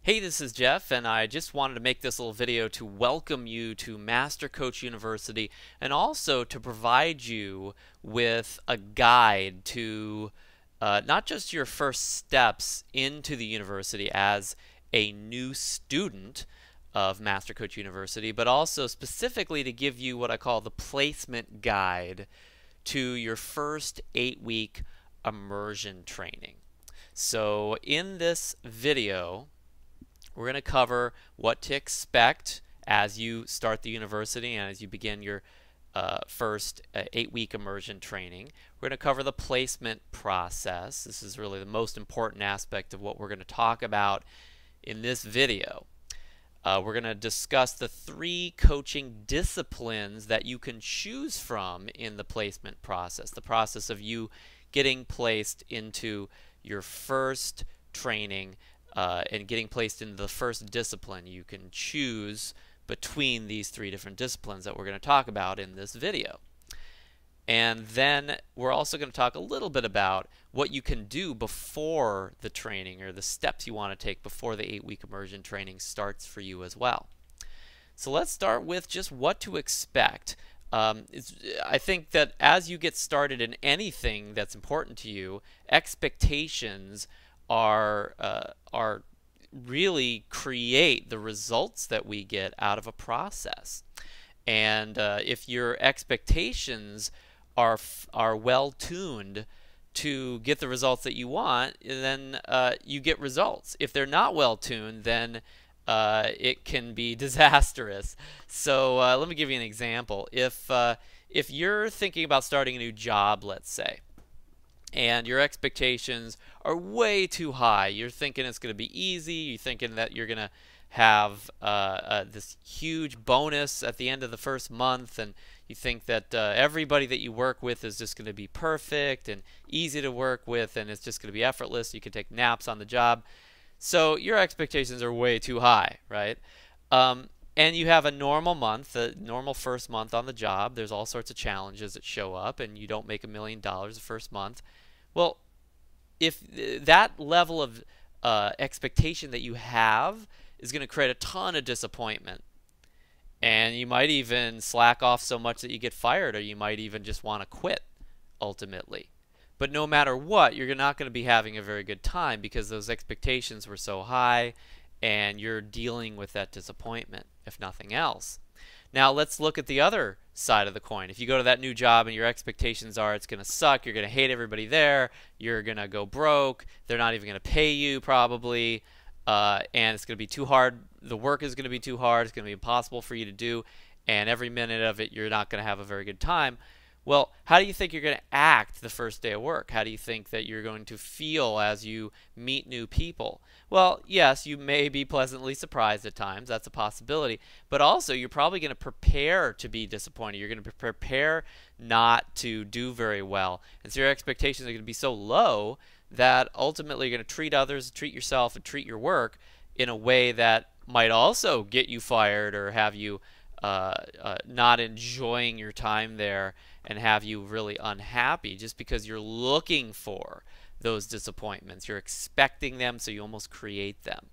Hey, this is Jeff, and I just wanted to make this little video to welcome you to Master Coach University and also to provide you with a guide to not just your first steps into the university as a new student of Master Coach University, but also specifically to give you what I call the placement guide to your first 8-week immersion training. So in this video, we're going to cover what to expect as you start the university and as you begin your first 8-week immersion training. We're going to cover the placement process. This is really the most important aspect of what we're going to talk about in this video. We're going to discuss the 3 coaching disciplines that you can choose from in the placement process, the process of you getting placed into your first training and getting placed into the first discipline. You can choose between these 3 different disciplines that we're going to talk about in this video. And then we're also going to talk a little bit about what you can do before the training, or the steps you want to take before the 8-week immersion training starts for you as well. So let's start with just what to expect. I think that as you get started in anything that's important to you, expectations are really create the results that we get out of a process. And if your expectations are well tuned to get the results that you want, then you get results. If they're not well tuned, then it can be disastrous. So let me give you an example. If you're thinking about starting a new job, let's say, and your expectations are way too high, you're thinking it's going to be easy, you're thinking that you're going to have this huge bonus at the end of the first month, and you think that everybody that you work with is just going to be perfect and easy to work with, and it's just going to be effortless, you can take naps on the job. So your expectations are way too high, right? And you have a normal month, a normal first month on the job. There's all sorts of challenges that show up, and you don't make $1 million the first month. Well, if that level of expectation that you have is going to create a ton of disappointment, and you might even slack off so much that you get fired, or you might even just want to quit ultimately. But no matter what, you're not going to be having a very good time because those expectations were so high, and you're dealing with that disappointment, if nothing else. Now let's look at the other side of the coin. If you go to that new job and your expectations are it's going to suck, you're going to hate everybody there, you're going to go broke, they're not even going to pay you probably, and it's going to be too hard, the work is going to be too hard, it's going to be impossible for you to do, and every minute of it you're not going to have a very good time. Well, how do you think you're going to act the first day of work? How do you think that you're going to feel as you meet new people? Well, yes, you may be pleasantly surprised at times. That's a possibility. But also, you're probably going to prepare to be disappointed. You're going to prepare not to do very well. And so your expectations are going to be so low that ultimately you're going to treat others, treat yourself, and treat your work in a way that might also get you fired or have you not enjoying your time there and have you really unhappy just because you're looking for those disappointments. You're expecting them, so you almost create them.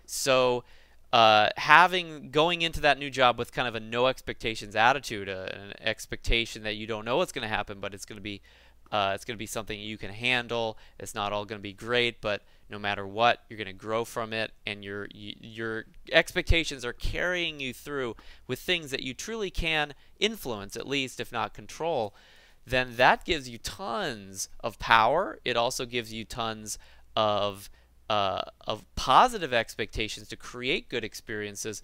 So going into that new job with kind of a no expectations attitude, an expectation that you don't know what's going to happen, but it's going to be something you can handle. It's not all going to be great, but no matter what, you're going to grow from it, and your expectations are carrying you through with things that you truly can influence, at least, if not control. Then that gives you tons of power. It also gives you tons of positive expectations to create good experiences.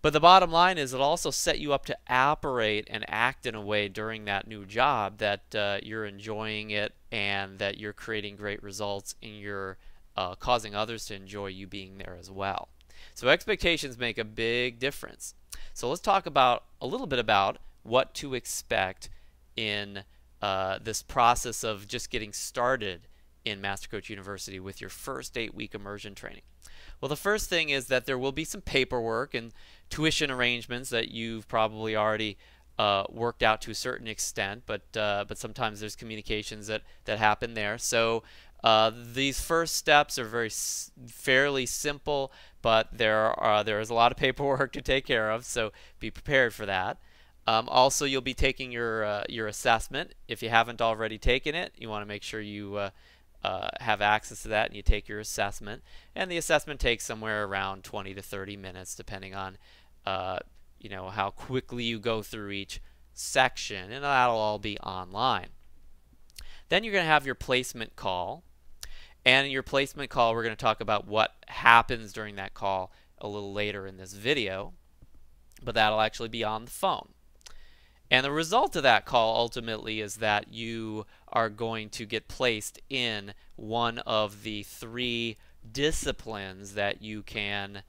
But the bottom line is it'll also set you up to operate and act in a way during that new job that you're enjoying it, and that you're creating great results, and you're causing others to enjoy you being there as well. So expectations make a big difference. So let's talk about a little bit about what to expect in this process of just getting started in Master Coach University with your first 8-week immersion training. Well, the first thing is that there will be some paperwork and tuition arrangements that you've probably already worked out to a certain extent, but sometimes there's communications that happen there. So These first steps are fairly simple, but there is a lot of paperwork to take care of, so be prepared for that. Also, you'll be taking your assessment. If you haven't already taken it, you want to make sure you have access to that and you take your assessment. And the assessment takes somewhere around 20 to 30 minutes, depending on how quickly you go through each section, and that'll all be online. Then you're going to have your placement call. And in your placement call, we're going to talk about what happens during that call a little later in this video, but that'll actually be on the phone. And the result of that call ultimately is that you are going to get placed in one of the 3 disciplines that you can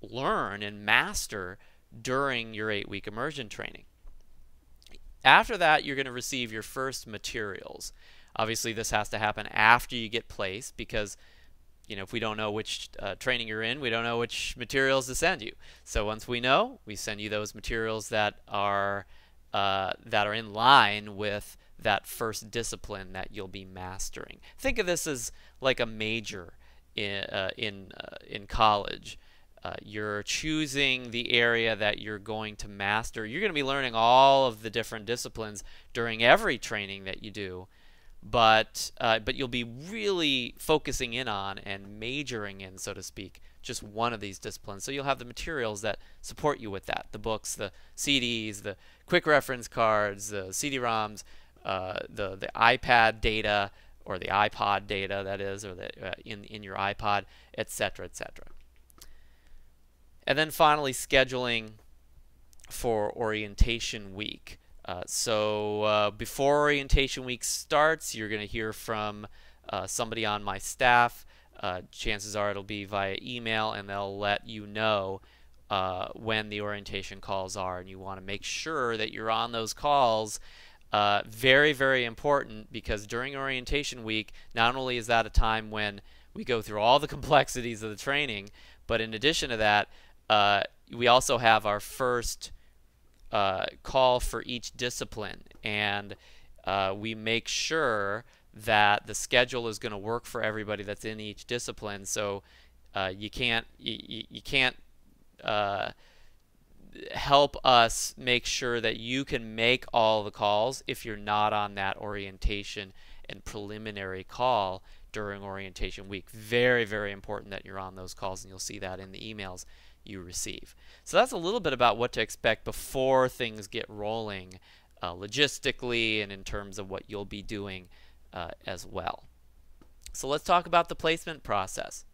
learn and master during your 8-week immersion training. After that, you're going to receive your first materials. Obviously, this has to happen after you get placed because, if we don't know which training you're in, we don't know which materials to send you. So once we know, we send you those materials that are in line with that first discipline that you'll be mastering. Think of this as like a major in college. You're choosing the area that you're going to master. You're going to be learning all of the different disciplines during every training that you do, but you'll be really focusing in on and majoring in, so to speak, just one of these disciplines. So you'll have the materials that support you with that: the books, the CDs, the quick reference cards, the CD-ROMs, the iPad data, or the iPod data, that is, or in your iPod, etc., etc. And then finally, scheduling for orientation week. So before orientation week starts, you're going to hear from somebody on my staff. Chances are it'll be via email, and they'll let you know when the orientation calls are, and you want to make sure that you're on those calls. Very, very important, because during orientation week, not only is that a time when we go through all the complexities of the training, but in addition to that, we also have our first call for each discipline, and we make sure that the schedule is going to work for everybody that's in each discipline. So you can't help us make sure that you can make all the calls if you're not on that orientation and preliminary call during orientation week. Very, very important that you're on those calls, and you'll see that in the emails you receive. So that's a little bit about what to expect before things get rolling logistically and in terms of what you'll be doing as well. So let's talk about the placement process.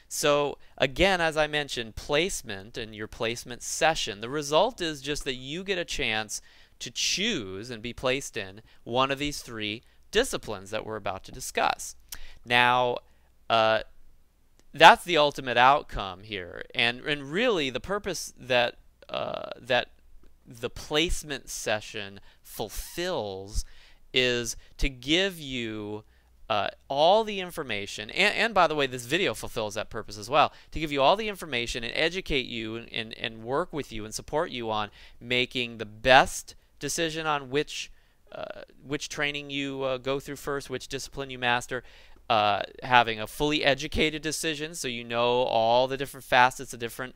So again, as I mentioned, placement and your placement session, the result is just that you get a chance to choose and be placed in one of these 3 disciplines that we're about to discuss. Now, that's the ultimate outcome here, and really the purpose that the placement session fulfills is to give you all the information, and by the way, this video fulfills that purpose as well, to give you all the information and educate you and work with you and support you on making the best decision on which training you go through first, which discipline you master, having a fully educated decision, so you know all the different facets of different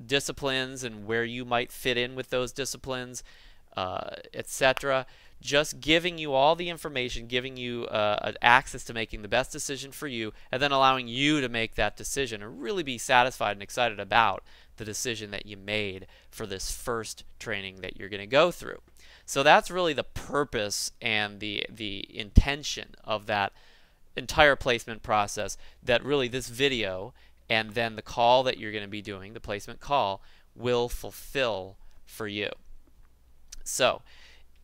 disciplines and where you might fit in with those disciplines, etc. Just giving you all the information, giving you access to making the best decision for you, and then allowing you to make that decision and really be satisfied and excited about the decision that you made for this first training that you're going to go through. So that's really the purpose and the intention of that entire placement process, that really this video and then the call that you're going to be doing, the placement call, will fulfill for you. So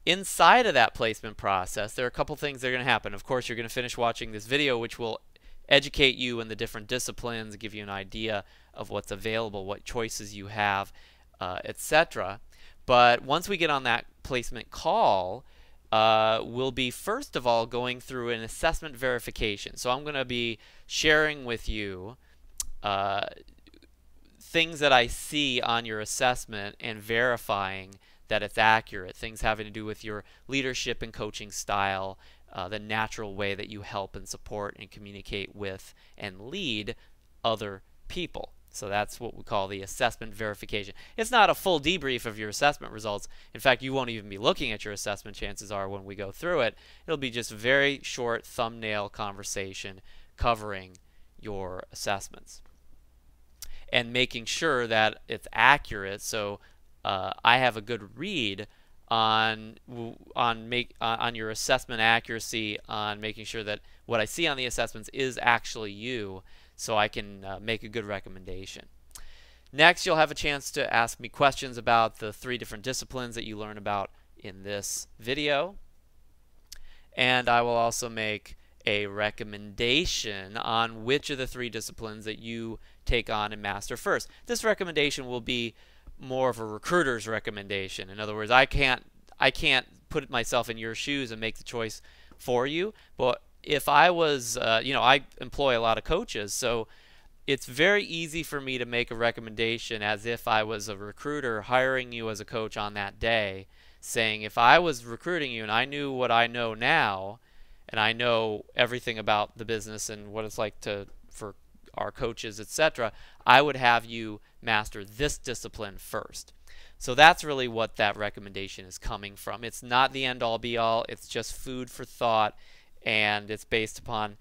inside of that placement process, there are a couple things that are going to happen. Of course, you're going to finish watching this video, which will educate you in the different disciplines, give you an idea of what's available, what choices you have, etc. But once we get on that placement call, we'll be first of all going through an assessment verification. So I'm going to be sharing with you things that I see on your assessment and verifying that it's accurate, things having to do with your leadership and coaching style, the natural way that you help and support and communicate with and lead other people. So that's what we call the assessment verification. It's not a full debrief of your assessment results. In fact, you won't even be looking at your assessment, chances are, when we go through it. It'll be just a very short thumbnail conversation covering your assessments and making sure that it's accurate. So I have a good read on your assessment accuracy, on making sure that what I see on the assessments is actually you, so I can make a good recommendation. Next, you'll have a chance to ask me questions about the 3 different disciplines that you learn about in this video. And I will also make a recommendation on which of the 3 disciplines that you take on and master first. This recommendation will be more of a recruiter's recommendation. In other words, I can't put myself in your shoes and make the choice for you, but if I was, I employ a lot of coaches, so it's very easy for me to make a recommendation as if I was a recruiter hiring you as a coach on that day, saying if I was recruiting you and I knew what I know now, and I know everything about the business and what it's like for our coaches, etc., I would have you master this discipline first. So that's really what that recommendation is coming from. It's not the end-all be-all. It's just food for thought, and it's based upon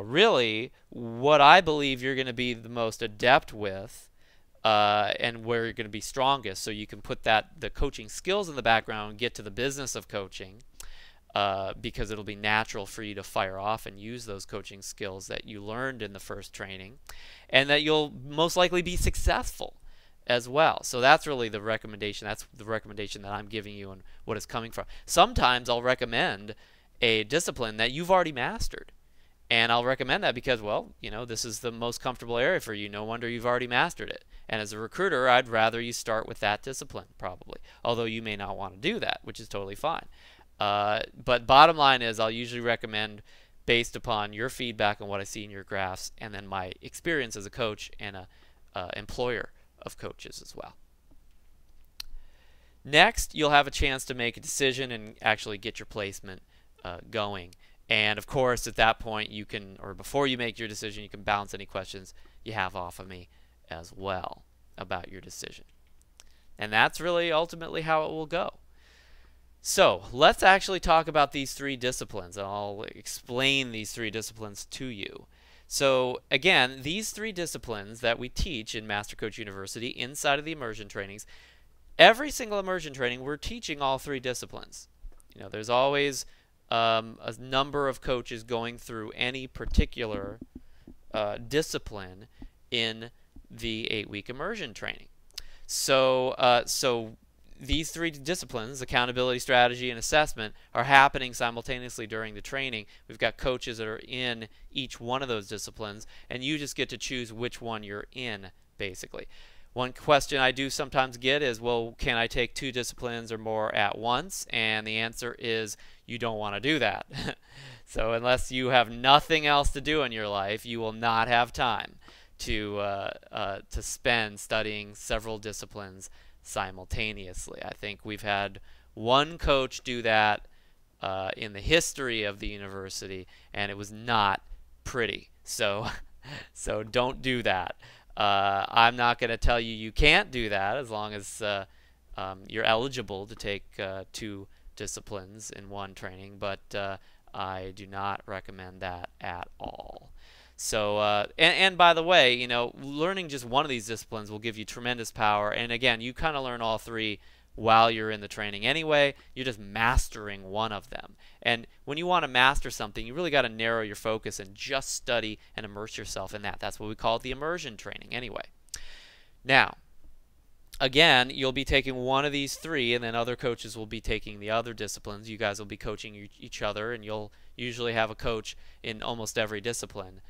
really what I believe you're going to be the most adept with and where you're going to be strongest. So you can put the coaching skills in the background and get to the business of coaching, because it'll be natural for you to fire off and use those coaching skills that you learned in the first training, and that you'll most likely be successful as well. So that's really the recommendation. That's the recommendation that I'm giving you and what it's coming from. Sometimes I'll recommend a discipline that you've already mastered, and I'll recommend that because, well, this is the most comfortable area for you. No wonder you've already mastered it. And as a recruiter, I'd rather you start with that discipline, probably, although you may not want to do that, which is totally fine. But bottom line is, I'll usually recommend based upon your feedback and what I see in your graphs, and then my experience as a coach and a employer of coaches as well. Next, you'll have a chance to make a decision and actually get your placement going. And of course, at that point, you can, or before you make your decision, you can bounce any questions you have off of me as well about your decision. And that's really ultimately how it will go. So let's actually talk about these 3 disciplines, and I'll explain these 3 disciplines to you. So again, these 3 disciplines that we teach in Master Coach University inside of the immersion trainings, every single immersion training, we're teaching all 3 disciplines. There's always a number of coaches going through any particular discipline in the 8-week immersion training. So these 3 disciplines, accountability, strategy, and assessment, are happening simultaneously during the training. We've got coaches that are in each one of those disciplines, and you just get to choose which one you're in, basically. One question I do sometimes get is, well, can I take 2 disciplines or more at once? And the answer is, you don't want to do that. So unless you have nothing else to do in your life, you will not have time to spend studying several disciplines simultaneously. I think we've had one coach do that in the history of the university, and it was not pretty. So don't do that. I'm not going to tell you you can't do that as long as you're eligible to take 2 disciplines in one training, but I do not recommend that at all. So, and by the way, learning just one of these disciplines will give you tremendous power. And again, you kind of learn all 3 while you're in the training anyway. You're just mastering one of them. And when you want to master something, you really got to narrow your focus and just study and immerse yourself in that. That's what we call the immersion training anyway. Now, again, you'll be taking one of these 3, and then other coaches will be taking the other disciplines. You guys will be coaching each other, and you'll usually have a coach in almost every discipline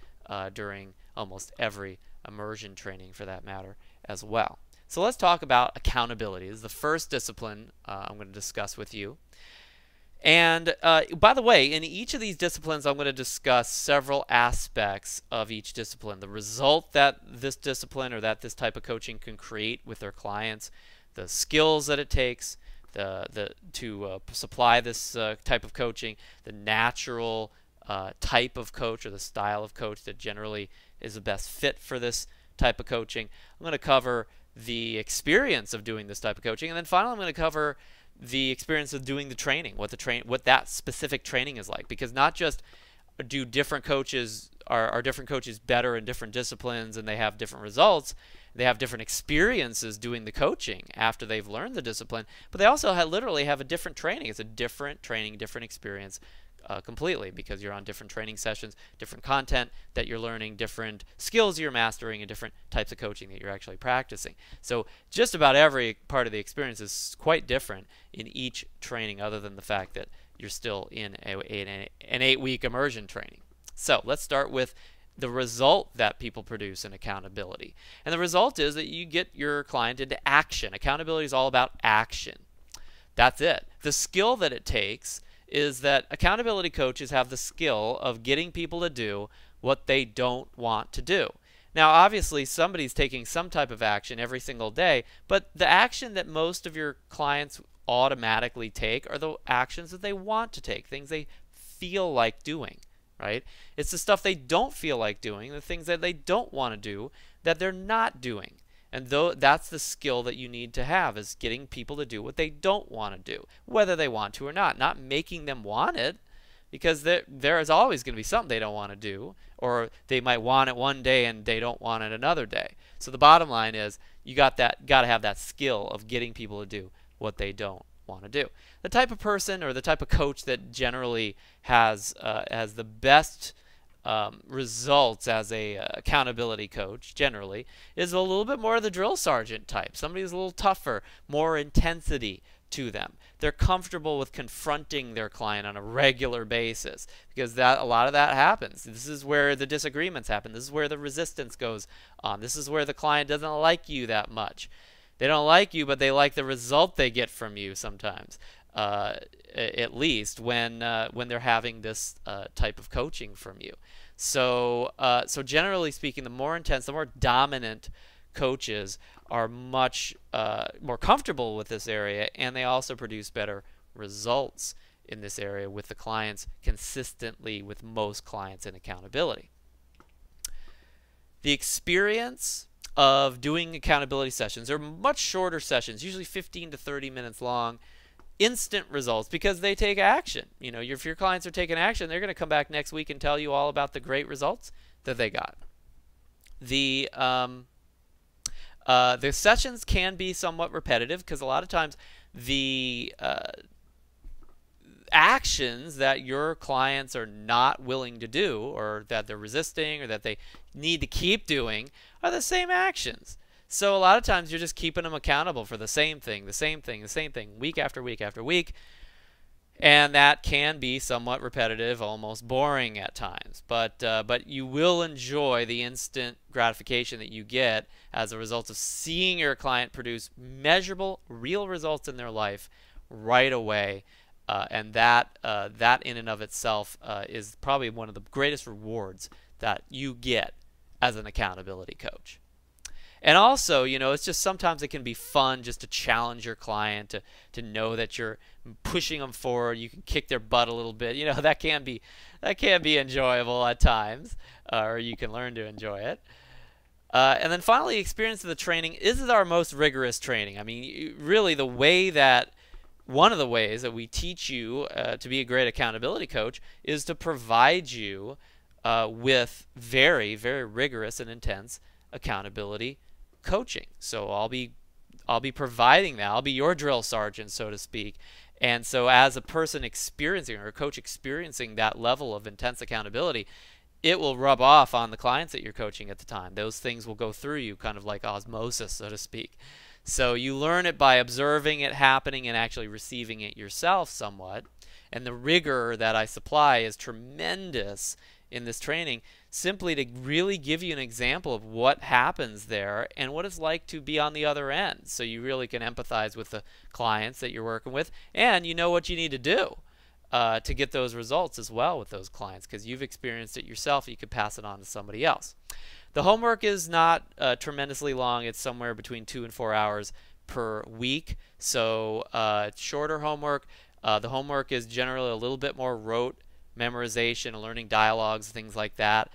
during almost every immersion training, for that matter, as well. So let's talk about accountability. This is the first discipline I'm going to discuss with you. And by the way, in each of these disciplines, I'm going to discuss several aspects of each discipline. The result that this discipline or that this type of coaching can create with their clients, the skills that it takes, to supply this type of coaching, the natural type of coach or the style of coach that generally is the best fit for this type of coaching. I'm going to cover the experience of doing this type of coaching, and then finally I'm going to cover the experience of doing the training, what that specific training is like. Because not just do different coaches are different coaches better in different disciplines and they have different results, they have different experiences doing the coaching after they've learned the discipline, but they also literally have a different training. It's a different training, different experience completely, because you're on different training sessions, different content that you're learning, different skills you're mastering, and different types of coaching that you're actually practicing. So just about every part of the experience is quite different in each training, other than the fact that you're still in an 8-week immersion training. So let's start with the result that people produce in accountability. And the result is that you get your client into action. Accountability is all about action. That's it. The skill that it takes is that accountability coaches have the skill of getting people to do what they don't want to do. Now, obviously, somebody's taking some type of action every single day, but the action that most of your clients automatically take are the actions that they want to take, things they feel like doing, right? It's the stuff they don't feel like doing, the things that they don't want to do, that they're not doing. And that's the skill that you need to have, is getting people to do what they don't want to do, whether they want to or not making them want it, because there is always going to be something they don't want to do, or they might want it one day and they don't want it another day. So the bottom line is you got to have that skill of getting people to do what they don't want to do. The type of person or the type of coach that generally has the best results as a accountability coach generally is a little bit more of the drill sergeant type. Somebody who's a little tougher, more intensity to them. They're comfortable with confronting their client on a regular basis, because a lot of that happens. This is where the disagreements happen. This is where the resistance goes on. This is where the client doesn't like you that much. They don't like you, but they like the result they get from you sometimes. At least when they're having this type of coaching from you. So generally speaking, the more intense, the more dominant coaches are much more comfortable with this area, and they also produce better results in this area with the clients consistently, with most clients in accountability. The experience of doing accountability sessions are much shorter sessions, usually 15 to 30 minutes long. Instant results, because they take action. You know, if your clients are taking action, they're going to come back next week and tell you all about the great results that they got. The sessions can be somewhat repetitive, because a lot of times the actions that your clients are not willing to do, or that they're resisting, or that they need to keep doing, are the same actions. So a lot of times you're just keeping them accountable for the same thing, week after week after week. And that can be somewhat repetitive, almost boring at times. But you will enjoy the instant gratification that you get as a result of seeing your client produce measurable, real results in their life right away. And that in and of itself is probably one of the greatest rewards that you get as an accountability coach. And also, you know, it's just sometimes it can be fun just to challenge your client, to know that you're pushing them forward. You can kick their butt a little bit. You know, that can be enjoyable at times, or you can learn to enjoy it. And then finally, experience of the training. Is it our most rigorous training? I mean, really, one of the ways that we teach you to be a great accountability coach is to provide you with very, very rigorous and intense accountability coaching. So I'll be providing that. I'll be your drill sergeant, so to speak. And so as a person experiencing, or a coach experiencing that level of intense accountability, it will rub off on the clients that you're coaching at the time. Those things will go through you, kind of like osmosis, so to speak. So you learn it by observing it happening and actually receiving it yourself somewhat. And the rigor that I supply is tremendous in this training, simply to really give you an example of what happens there and what it's like to be on the other end. So you really can empathize with the clients that you're working with, and you know what you need to do to get those results as well with those clients, because you've experienced it yourself. You could pass it on to somebody else. The homework is not tremendously long. It's somewhere between 2 and 4 hours per week. So shorter homework. The homework is generally a little bit more rote memorization, learning dialogues, things like that.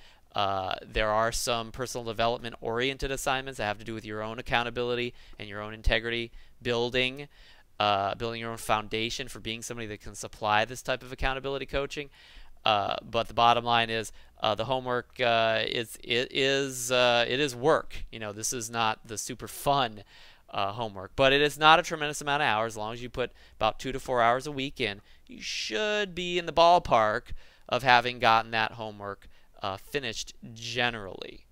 There are some personal development oriented assignments that have to do with your own accountability and your own integrity building, building your own foundation for being somebody that can supply this type of accountability coaching. But the bottom line is the homework it is work. This is not the super fun homework, but it is not a tremendous amount of hours. As long as you put about 2 to 4 hours a week in, you should be in the ballpark of having gotten that homework finished generally.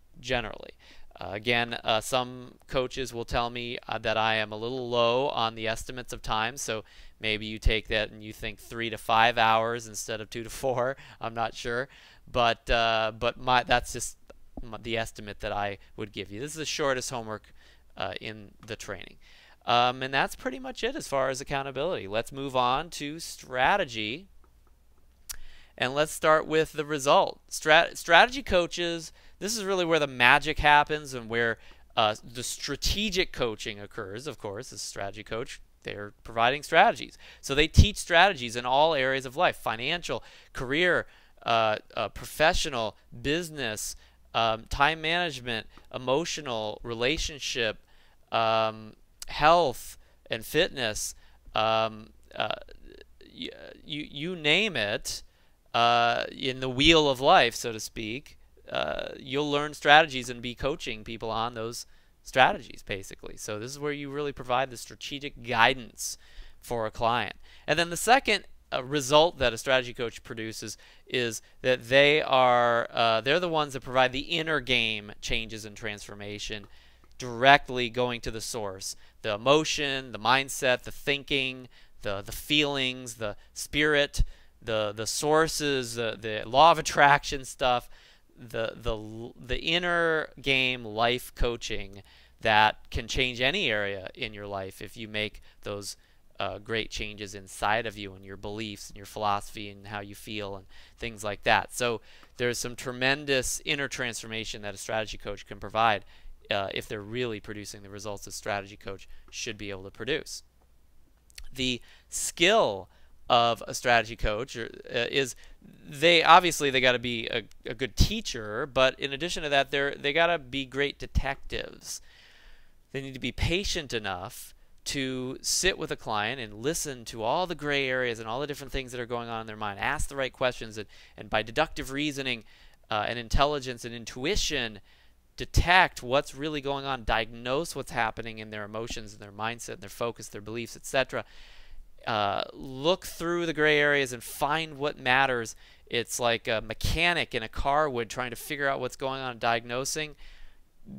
Again, some coaches will tell me that I am a little low on the estimates of time, so maybe you take that and you think 3 to 5 hours instead of 2 to 4. I'm not sure, but that's just the estimate that I would give you. This is the shortest homework in the training. And that's pretty much it as far as accountability. Let's move on to strategy. And let's start with the result. Strategy coaches, this is really where the magic happens and where the strategic coaching occurs, of course. As a strategy coach, they're providing strategies. So they teach strategies in all areas of life: financial, career, professional, business, time management, emotional, relationship, health and fitness, you name it. In the wheel of life, so to speak, you'll learn strategies and be coaching people on those strategies, basically. So this is where you really provide the strategic guidance for a client. And then the second result that a strategy coach produces is that they're the ones that provide the inner game changes and transformation, directly going to the source: the emotion, the mindset, the thinking, the feelings, the spirit, the sources, the law of attraction stuff, the inner game life coaching that can change any area in your life if you make those great changes inside of you and your beliefs and your philosophy and how you feel and things like that. So there's some tremendous inner transformation that a strategy coach can provide if they're really producing the results a strategy coach should be able to produce. The skill of a strategy coach is they got to be a good teacher, but in addition to that, they got to be great detectives. They need to be patient enough to sit with a client and listen to all the gray areas and all the different things that are going on in their mind, ask the right questions, and by deductive reasoning and intelligence and intuition, detect what's really going on, diagnose what's happening in their emotions and their mindset and their focus, their beliefs, etc. Look through the gray areas and find what matters. It's like a mechanic in a car would trying to figure out what's going on and diagnosing.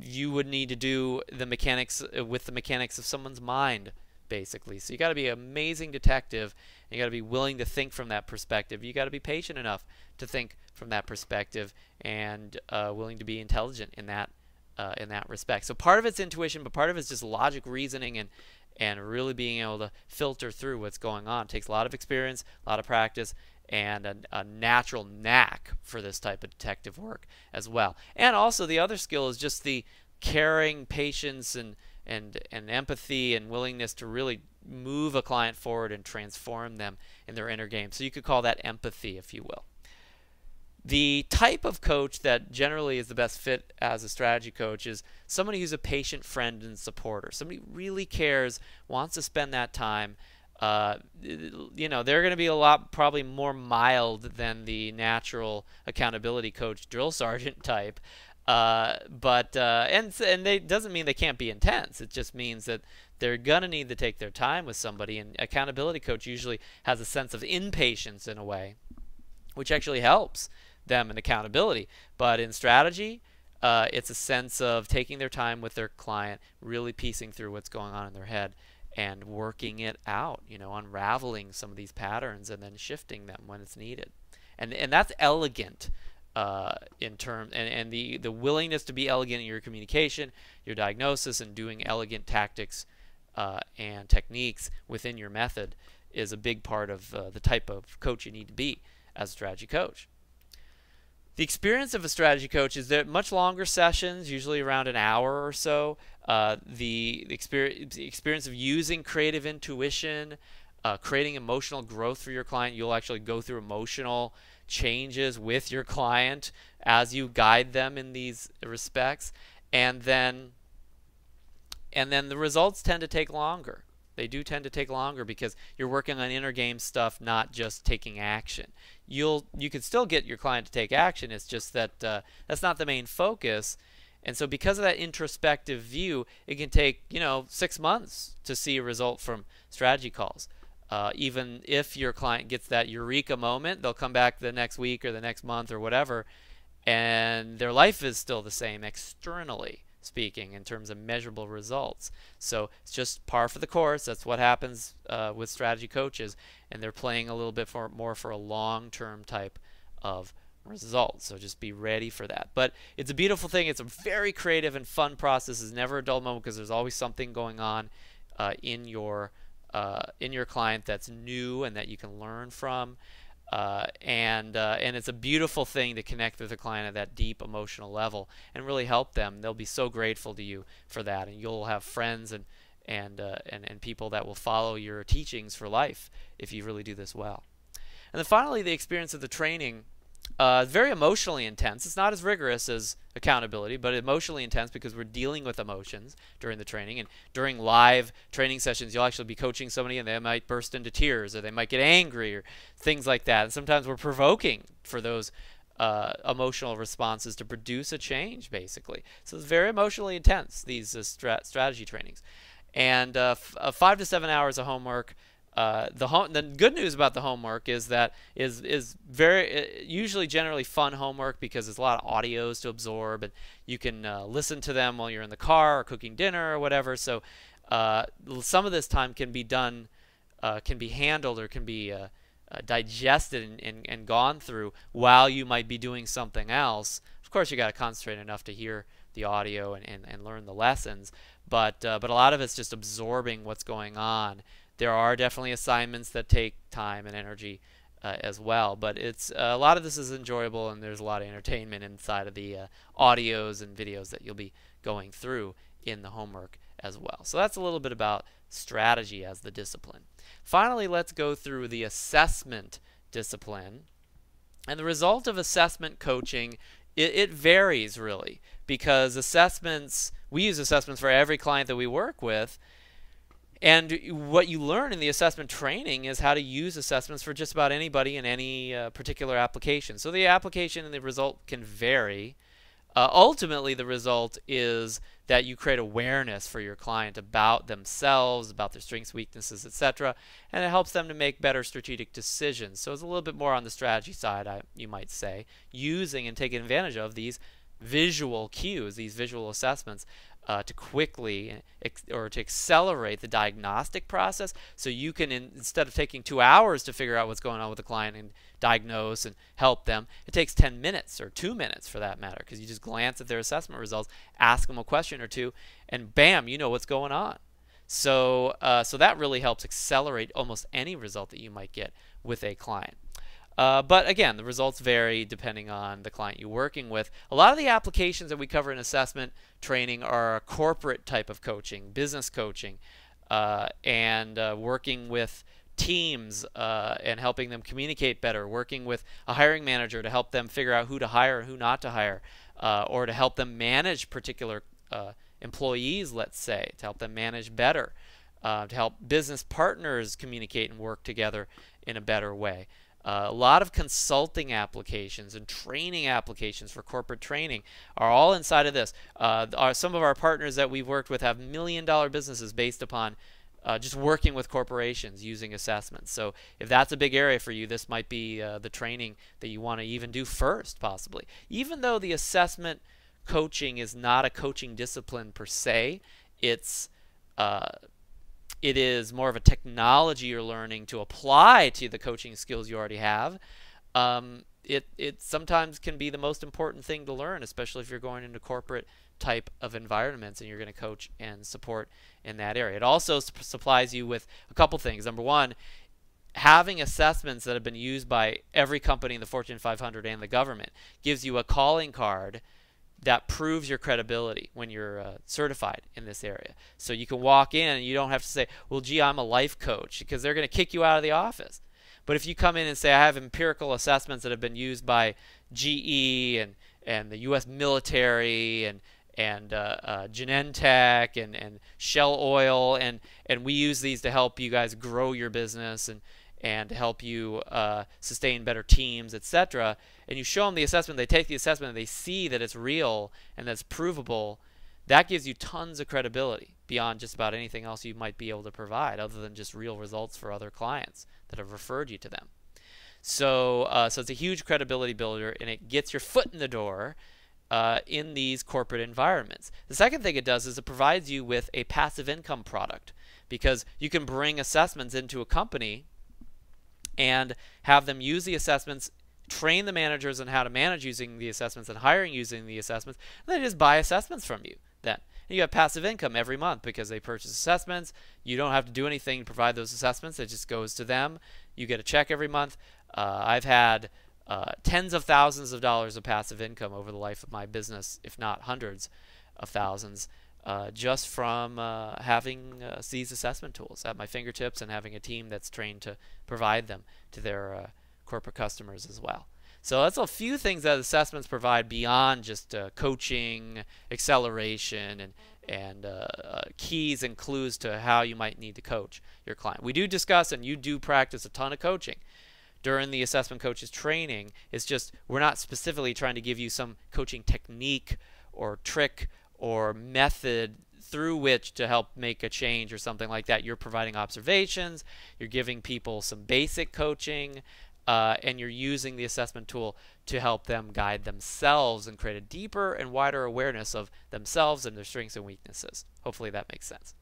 You would need to do the mechanics with the mechanics of someone's mind, basically. So you got to be an amazing detective, and you got to be willing to think from that perspective. You got to be patient enough to think from that perspective, and willing to be intelligent in that respect. So part of it's intuition, but part of it's just logic, reasoning, and really being able to filter through what's going on. It takes a lot of experience, a lot of practice, and a natural knack for this type of detective work as well. And also the other skill is just the caring, patience, and empathy and willingness to really move a client forward and transform them in their inner game. So you could call that empathy, if you will. The type of coach that generally is the best fit as a strategy coach is somebody who's a patient friend and supporter. Somebody who really cares, wants to spend that time. They're going to be a lot probably more mild than the natural accountability coach drill sergeant type. It doesn't mean they can't be intense. It just means that they're going to need to take their time with somebody. And accountability coach usually has a sense of impatience in a way, which actually helps them in accountability. But in strategy, it's a sense of taking their time with their client, really piecing through what's going on in their head and working it out, unraveling some of these patterns and then shifting them when it's needed. And that's elegant in terms, and the willingness to be elegant in your communication, your diagnosis, and doing elegant tactics and techniques within your method is a big part of the type of coach you need to be as a strategy coach. The experience of a strategy coach is that much longer sessions, usually around an hour or so. The experience of using creative intuition, creating emotional growth for your client. You'll actually go through emotional changes with your client as you guide them in these respects, and then the results tend to take longer. They do tend to take longer because you're working on inner game stuff, not just taking action. You can still get your client to take action. It's just that that's not the main focus. And so because of that introspective view, it can take 6 months to see a result from strategy calls. Even if your client gets that eureka moment, they'll come back the next week or the next month or whatever, and their life is still the same externally speaking in terms of measurable results. So it's just par for the course. That's what happens with strategy coaches, and they're playing a little bit more for a long-term type of results. So just be ready for that. But it's a beautiful thing. It's a very creative and fun process. It's never a dull moment because there's always something going on in your client that's new and that you can learn from. And it's a beautiful thing to connect with a client at that deep emotional level and really help them. They'll be so grateful to you for that, and you'll have friends and people that will follow your teachings for life if you really do this well. And then finally, the experience of the training. Very emotionally intense. It's not as rigorous as accountability, but emotionally intense because we're dealing with emotions during the training. And during live training sessions, you'll actually be coaching somebody and they might burst into tears or they might get angry or things like that. And sometimes we're provoking for those emotional responses to produce a change, basically. So it's very emotionally intense, these strategy trainings. And 5 to 7 hours of homework. The good news about the homework is that is very usually generally fun homework because there's a lot of audios to absorb and you can listen to them while you're in the car or cooking dinner or whatever. So some of this time can be done, can be handled or can be digested and gone through while you might be doing something else. Of course, you got to concentrate enough to hear the audio and learn the lessons, but a lot of it's just absorbing what's going on. There are definitely assignments that take time and energy as well, but it's a lot of this is enjoyable, and there's a lot of entertainment inside of the audios and videos that you'll be going through in the homework as well. So that's a little bit about strategy as the discipline. Finally, let's go through the assessment discipline. And the result of assessment coaching, it varies really, because we use assessments for every client that we work with. And what you learn in the assessment training is how to use assessments for just about anybody in any particular application. So the application and the result can vary. Ultimately, the result is that you create awareness for your client about themselves, about their strengths, weaknesses, etc., and it helps them to make better strategic decisions. So it's a little bit more on the strategy side, you might say, using and taking advantage of these visual cues, these visual assessments, to quickly or to accelerate the diagnostic process, so you can, instead of taking 2 hours to figure out what's going on with the client and diagnose and help them, it takes 10 minutes or 2 minutes for that matter, because you just glance at their assessment results, ask them a question or two, and bam, you know what's going on. So that really helps accelerate almost any result that you might get with a client. But again, the results vary depending on the client you're working with. A lot of the applications that we cover in assessment training are a corporate type of coaching, business coaching, and working with teams and helping them communicate better, working with a hiring manager to help them figure out who to hire and who not to hire, or to help them manage particular employees, let's say, to help them manage better, to help business partners communicate and work together in a better way. A lot of consulting applications and training applications for corporate training are all inside of this. Some of our partners that we've worked with have million-dollar businesses based upon just working with corporations using assessments. So if that's a big area for you, this might be the training that you want to even do first, possibly. Even though the assessment coaching is not a coaching discipline per se, it is more of a technology you're learning to apply to the coaching skills you already have. It sometimes can be the most important thing to learn, especially if you're going into corporate type of environments and you're going to coach and support in that area. It also supplies you with a couple things. Number one, having assessments that have been used by every company in the Fortune 500 and the government gives you a calling card that proves your credibility when you're certified in this area. So you can walk in and you don't have to say, well, gee, I'm a life coach, because they're going to kick you out of the office. But if you come in and say, I have empirical assessments that have been used by GE and the U.S. military and Genentech and Shell Oil, and we use these to help you guys grow your business and to help you sustain better teams, etc. And you show them the assessment, they take the assessment, and they see that it's real and that's provable. That gives you tons of credibility beyond just about anything else you might be able to provide, other than just real results for other clients that have referred you to them. So it's a huge credibility builder, and it gets your foot in the door in these corporate environments. The second thing it does is it provides you with a passive income product, because you can bring assessments into a company and have them use the assessments, train the managers on how to manage using the assessments and hiring using the assessments, and they just buy assessments from you then. And you have passive income every month because they purchase assessments. You don't have to do anything to provide those assessments. It just goes to them. You get a check every month. I've had tens of thousands of dollars of passive income over the life of my business, if not hundreds of thousands, just from having these assessment tools at my fingertips and having a team that's trained to provide them to their corporate customers as well. So that's a few things that assessments provide beyond just coaching, acceleration, and keys and clues to how you might need to coach your client. We do discuss, and you do practice a ton of coaching during the assessment coaches training. It's just we're not specifically trying to give you some coaching technique or trick or method through which to help make a change or something like that. You're providing observations, you're giving people some basic coaching, and you're using the assessment tool to help them guide themselves and create a deeper and wider awareness of themselves and their strengths and weaknesses. Hopefully that makes sense.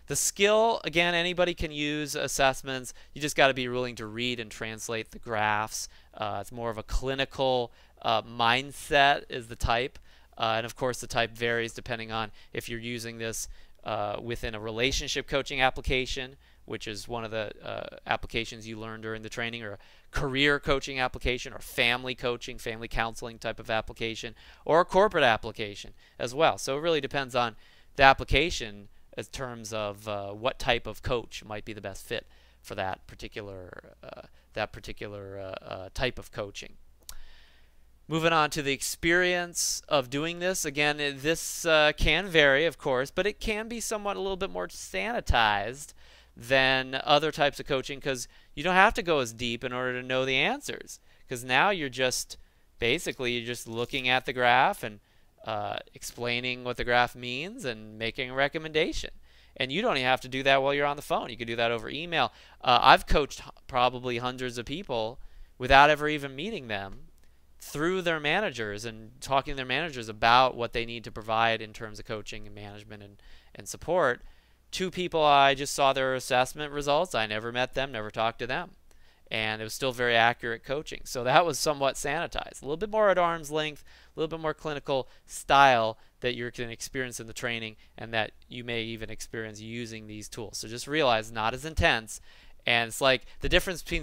The skill, again, anybody can use assessments. You just got to be willing to read and translate the graphs. It's more of a clinical mindset is the type. And of course, the type varies depending on if you're using this within a relationship coaching application, which is one of the applications you learn during the training, or a career coaching application, or family coaching, family counseling type of application, or a corporate application as well. So it really depends on the application in terms of what type of coach might be the best fit for that particular type of coaching. Moving on to the experience of doing this. Again, this can vary, of course, but it can be somewhat a little bit more sanitized than other types of coaching, because you don't have to go as deep in order to know the answers, because now you're just looking at the graph and explaining what the graph means and making a recommendation. And you don't even have to do that while you're on the phone. You can do that over email. I've coached probably hundreds of people without ever even meeting them, through their managers, and talking to their managers about what they need to provide in terms of coaching and management and support. Two people, I just saw their assessment results. I never met them, never talked to them. And it was still very accurate coaching. So that was somewhat sanitized. A little bit more at arm's length, a little bit more clinical style that you can experience in the training, and that you may even experience using these tools. So just realize, not as intense. And it's like the difference between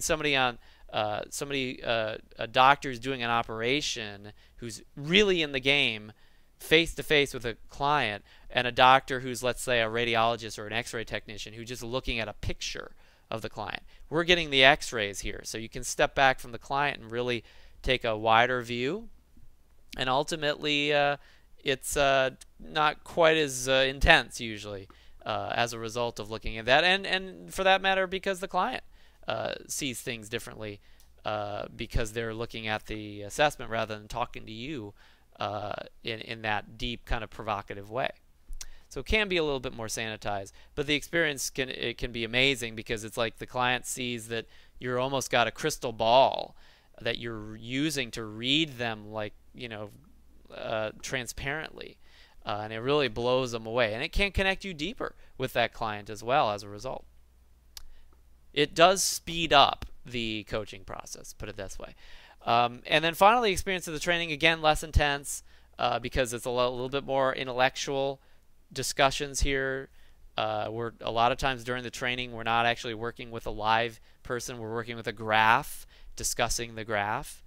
a doctor who's doing an operation, who's really in the game, face to face with a client, and a doctor who's, let's say, a radiologist or an x-ray technician who's just looking at a picture of the client. We're getting the x-rays here, so you can step back from the client and really take a wider view, and ultimately it's not quite as intense usually as a result of looking at that, and for that matter, because the client sees things differently because they're looking at the assessment rather than talking to you in that deep, kind of provocative way. So it can be a little bit more sanitized, but the experience can be amazing, because it's like the client sees that you're almost got a crystal ball that you're using to read them, like, transparently, and it really blows them away, and it can connect you deeper with that client as well as a result. It does speed up the coaching process, put it this way. And then finally, experience of the training, again, less intense because it's a little bit more intellectual discussions here. We're a lot of times during the training, we're not actually working with a live person. We're working with a graph, discussing the graph.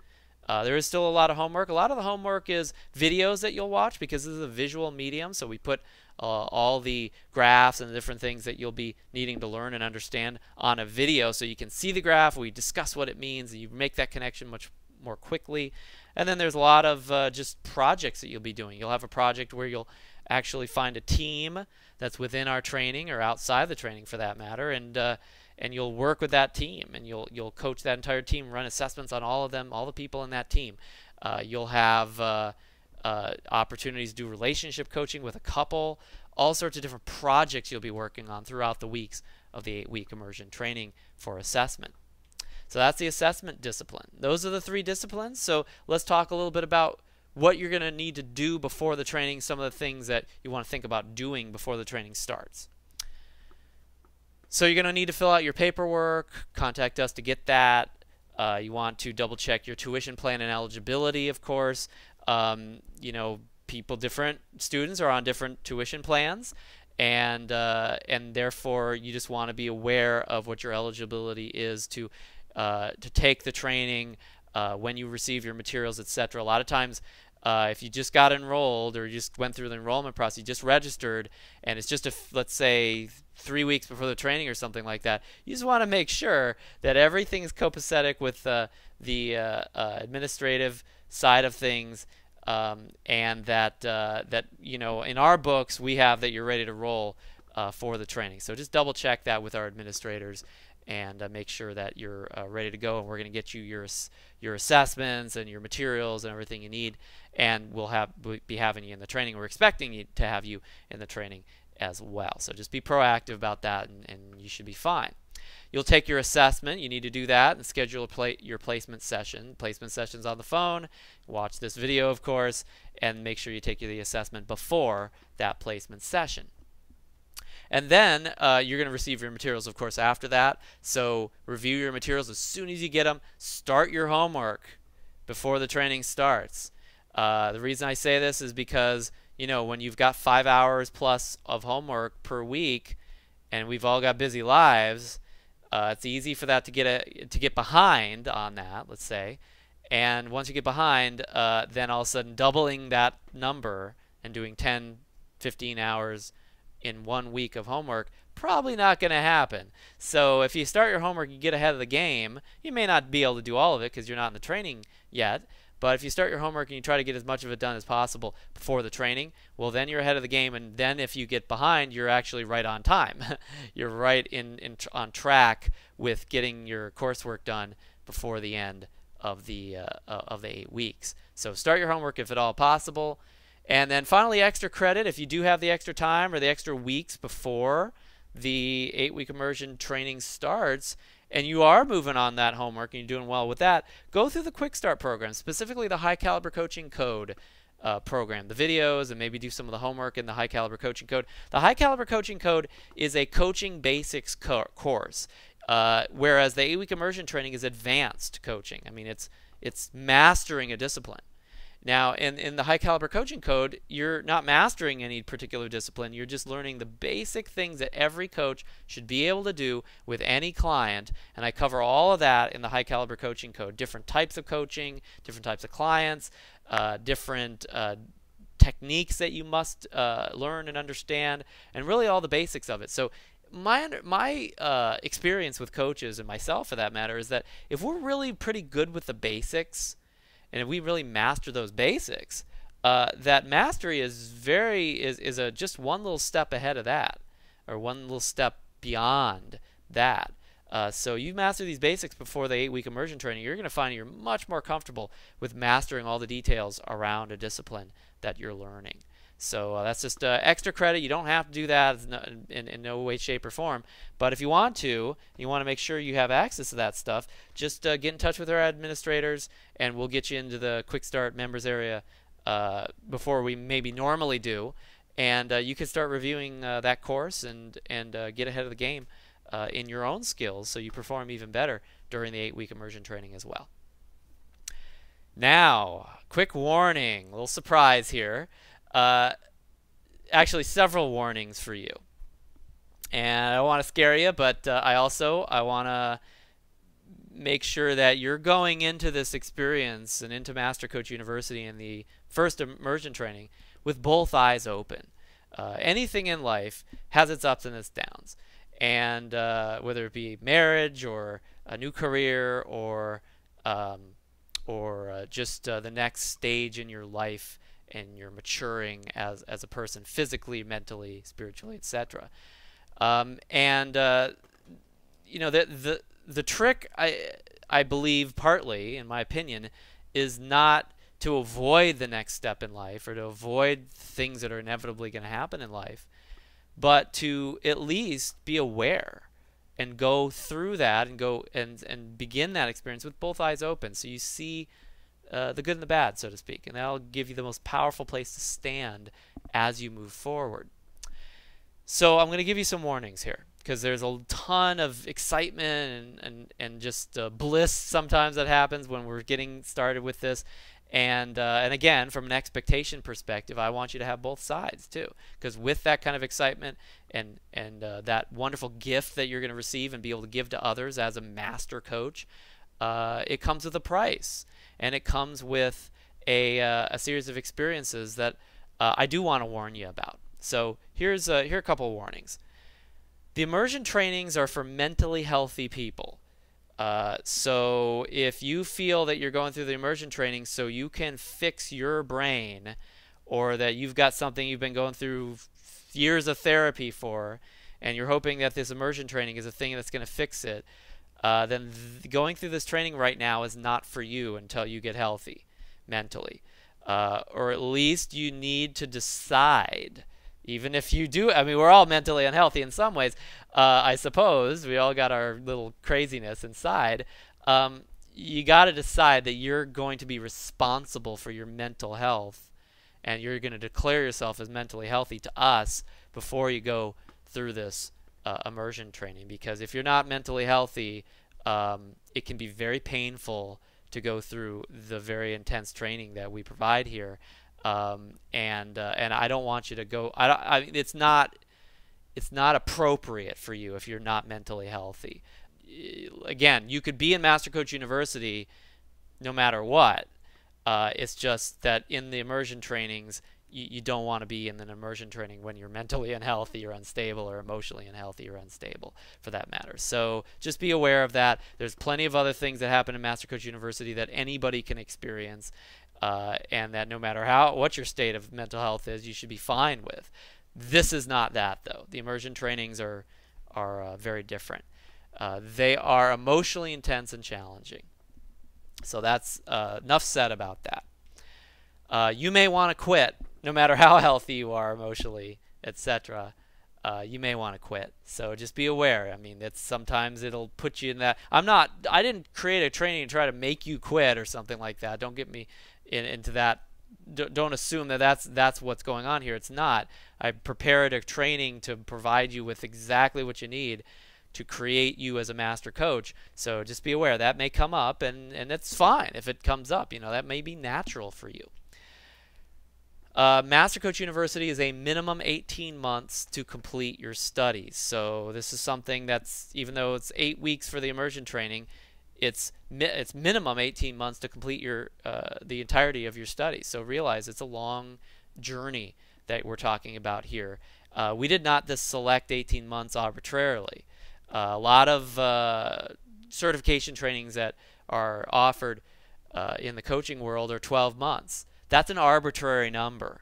There is still a lot of homework. A lot of the homework is videos that you'll watch because this is a visual medium. So we put all the graphs and the different things that you'll be needing to learn and understand on a video so you can see the graph. We discuss what it means and you make that connection much more quickly. And then there's a lot of just projects that you'll be doing. You'll have a project where you'll actually find a team that's within our training or outside the training for that matter, and you'll work with that team, and you'll coach that entire team, run assessments on all of them, all the people in that team. You'll have opportunities to do relationship coaching with a couple, all sorts of different projects you'll be working on throughout the weeks of the 8-week immersion training for assessment. So that's the assessment discipline. Those are the 3 disciplines. So let's talk a little bit about what you're going to need to do before the training, some of the things that you want to think about doing before the training starts. So you're going to need to fill out your paperwork, contact us to get that. You want to double check your tuition plan and eligibility, of course. You know, different students are on different tuition plans, and therefore you just want to be aware of what your eligibility is to take the training, when you receive your materials, etc. A lot of times, if you just got enrolled or you just went through the enrollment process, you just registered, and it's just let's say 3 weeks before the training or something like that, you just want to make sure that everything is copacetic with the administrative side of things, and that you know, in our books we have that you're ready to roll for the training. So just double check that with our administrators and make sure that you're ready to go, and we're going to get you your assessments and your materials and everything you need, and we'll be having you in the training. We're expecting to have you in the training as well. So just be proactive about that, and you should be fine. You'll take your assessment. You need to do that and schedule your placement session. Placement session's on the phone. Watch this video, of course, and make sure you take the assessment before that placement session. And then you're going to receive your materials, of course, after that. So review your materials as soon as you get them. Start your homework before the training starts. The reason I say this is because, you know, when you've got 5 hours plus of homework per week, and we've all got busy lives, it's easy for that to get behind on that, let's say. And once you get behind, then all of a sudden doubling that number and doing 10, 15 hours in 1 week of homework, probably not going to happen. So if you start your homework, you get ahead of the game. You may not be able to do all of it because you're not in the training yet, but if you start your homework and you try to get as much of it done as possible before the training, well, then you're ahead of the game, and then if you get behind, you're actually right on time. You're right on track with getting your coursework done before the end of the 8 weeks. So start your homework if at all possible. And then finally, extra credit. If you do have the extra time or the extra weeks before the 8-week immersion training starts, and you are moving on that homework and you're doing well with that, go through the Quick Start program, specifically the High Caliber Coaching Code program, the videos, and maybe do some of the homework in the High Caliber Coaching Code. The High Caliber Coaching Code is a coaching basics course, whereas the 8-week immersion training is advanced coaching. I mean, it's mastering a discipline. Now, in the High Caliber Coaching Code, you're not mastering any particular discipline. You're just learning the basic things that every coach should be able to do with any client. And I cover all of that in the High Caliber Coaching Code. Different types of coaching, different types of clients, different techniques that you must learn and understand, and really all the basics of it. So my experience with coaches, and myself for that matter, is that if we're really pretty good with the basics, and if we really master those basics, that mastery is just one little step ahead of that, or one little step beyond that. So you master these basics before the 8-week immersion training, you're going to find you're much more comfortable with mastering all the details around a discipline that you're learning. So that's just extra credit. You don't have to do that in no way, shape, or form. But if you want to make sure you have access to that stuff, just get in touch with our administrators, and we'll get you into the Quick Start members area before we maybe normally do. And you can start reviewing that course and get ahead of the game in your own skills, so you perform even better during the 8-week immersion training as well. Now, quick warning, a little surprise here. Actually, several warnings for you. And I don't want to scare you, but I want to make sure that you're going into this experience and into Master Coach University and the first immersion training with both eyes open. Anything in life has its ups and its downs, and whether it be marriage or a new career or just the next stage in your life, and you're maturing as a person physically, mentally, spiritually, etc. You know, the trick, I believe, partly, in my opinion, is not to avoid the next step in life or to avoid things that are inevitably going to happen in life, but to at least be aware and go through that and go and begin that experience with both eyes open, so you see the good and the bad, so to speak, and that'll give you the most powerful place to stand as you move forward. So I'm going to give you some warnings here, because there's a ton of excitement and just bliss sometimes that happens when we're getting started with this. And again, from an expectation perspective, I want you to have both sides too, because with that kind of excitement and that wonderful gift that you're going to receive and be able to give to others as a master coach, it comes with a price, and it comes with a series of experiences that I do want to warn you about. So here are a couple of warnings. The immersion trainings are for mentally healthy people. So if you feel that you're going through the immersion training so you can fix your brain, or that you've got something you've been going through years of therapy for, and you're hoping that this immersion training is a thing that's going to fix it, then going through this training right now is not for you until you get healthy mentally. Or at least you need to decide. Even if you do, I mean, we're all mentally unhealthy in some ways, I suppose. We all got our little craziness inside. You got to decide that you're going to be responsible for your mental health, and you're going to declare yourself as mentally healthy to us before you go through this immersion training. Because if you're not mentally healthy, it can be very painful to go through the very intense training that we provide here. And I don't want you to go. It's not appropriate for you if you're not mentally healthy. Again, you could be in Master Coach University no matter what. It's just that in the immersion trainings, you don't want to be in an immersion training when you're mentally unhealthy or unstable, or emotionally unhealthy or unstable, for that matter. So just be aware of that. There's plenty of other things that happen in Master Coach University that anybody can experience. And that no matter what your state of mental health is, you should be fine with. This is not that, though. The immersion trainings are very different. They are emotionally intense and challenging. So that's enough said about that. You may want to quit, no matter how healthy you are emotionally, etc. You may want to quit. So just be aware. I mean, sometimes it'll put you in that. I didn't create a training to try to make you quit or something like that. Don't get me into that. Don't assume that that's what's going on here. It's not. I prepared a training to provide you with exactly what you need to create you as a master coach. So just be aware that may come up, and it's fine if it comes up. You know, that may be natural for you. Master Coach University is a minimum 18 months to complete your studies. So this is something that's, even though it's 8 weeks for the immersion training, it's minimum 18 months to complete your the entirety of your studies. So realize it's a long journey that we're talking about here. We did not just select 18 months arbitrarily. A lot of certification trainings that are offered in the coaching world are 12 months. That's an arbitrary number.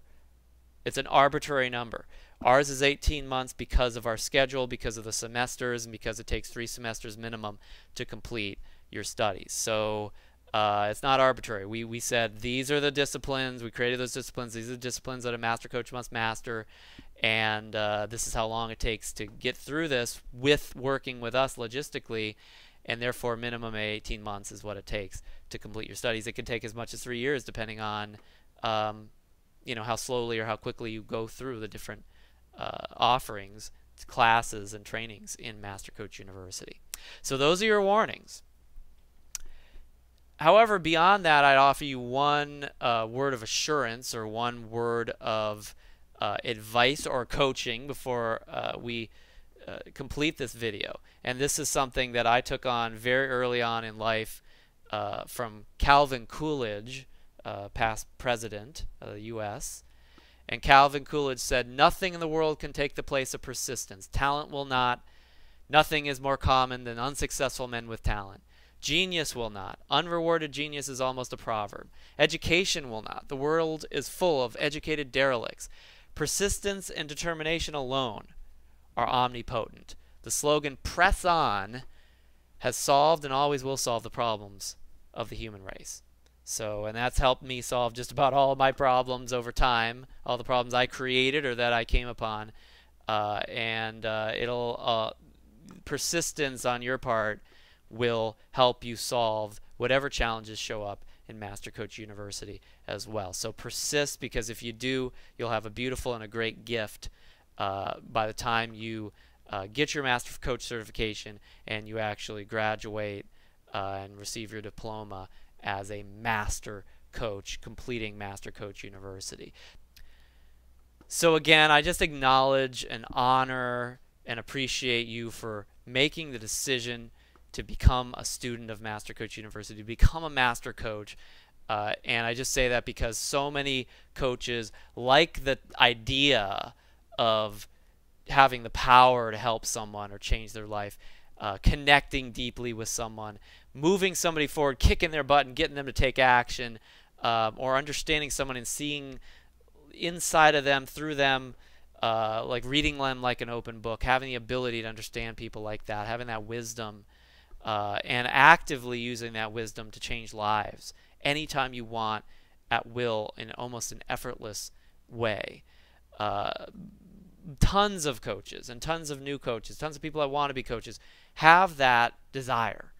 It's an arbitrary number. Ours is 18 months because of our schedule, because of the semesters, and because it takes 3 semesters minimum to complete your studies. So it's not arbitrary. We said these are the disciplines. We created those disciplines. These are the disciplines that a master coach must master. And this is how long it takes to get through this with working with us logistically. And therefore, minimum 18 months is what it takes to complete your studies. It can take as much as 3 years, depending on how slowly or how quickly you go through the different offerings, classes, and trainings in Master Coach University. So those are your warnings. However, beyond that, I'd offer you one word of assurance, or one word of advice or coaching before we complete this video. And this is something that I took on very early on in life from Calvin Coolidge, past president of the U.S. And Calvin Coolidge said, "Nothing in the world can take the place of persistence. Talent will not. Nothing is more common than unsuccessful men with talent. Genius will not. Unrewarded genius is almost a proverb. Education will not. The world is full of educated derelicts. Persistence and determination alone are omnipotent. The slogan, 'Press on,' has solved and always will solve the problems of the human race." So, and that's helped me solve just about all of my problems over time, all the problems I created or that I came upon. Persistence on your part will help you solve whatever challenges show up in Master Coach University as well. So persist, because if you do, you'll have a beautiful and a great gift by the time you get your Master Coach certification and you actually graduate and receive your diploma as a Master Coach, completing Master Coach University. So again, I just acknowledge and honor and appreciate you for making the decision to become a student of Master Coach University, to become a Master Coach. And I just say that because so many coaches like the idea of having the power to help someone or change their life, connecting deeply with someone, moving somebody forward, kicking their butt and getting them to take action, or understanding someone and seeing inside of them, through them, like reading them like an open book, having the ability to understand people like that, having that wisdom, and actively using that wisdom to change lives anytime you want, at will, in almost an effortless way. Tons of coaches and tons of new coaches, tons of people that want to be coaches have that desire.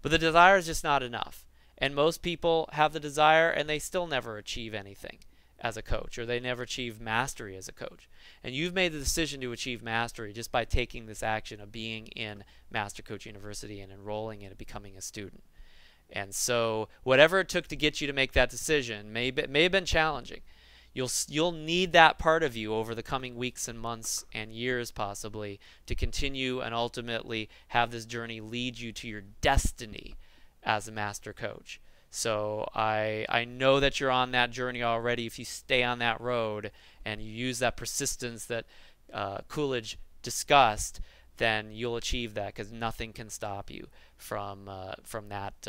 But the desire is just not enough. And most people have the desire and they still never achieve anything as a coach, or they never achieve mastery as a coach. And you've made the decision to achieve mastery just by taking this action of being in Master Coach University and enrolling in and becoming a student. And so whatever it took to get you to make that decision may have been challenging. You'll need that part of you over the coming weeks and months and years possibly to continue and ultimately have this journey lead you to your destiny as a Master Coach. So I know that you're on that journey already. If you stay on that road and you use that persistence that Coolidge discussed, then you'll achieve that, because nothing can stop you from that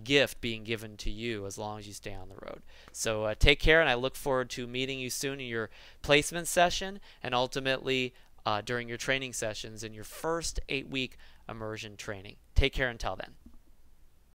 gift being given to you as long as you stay on the road. So take care, and I look forward to meeting you soon in your placement session and ultimately during your training sessions in your first 8-week immersion training. Take care until then.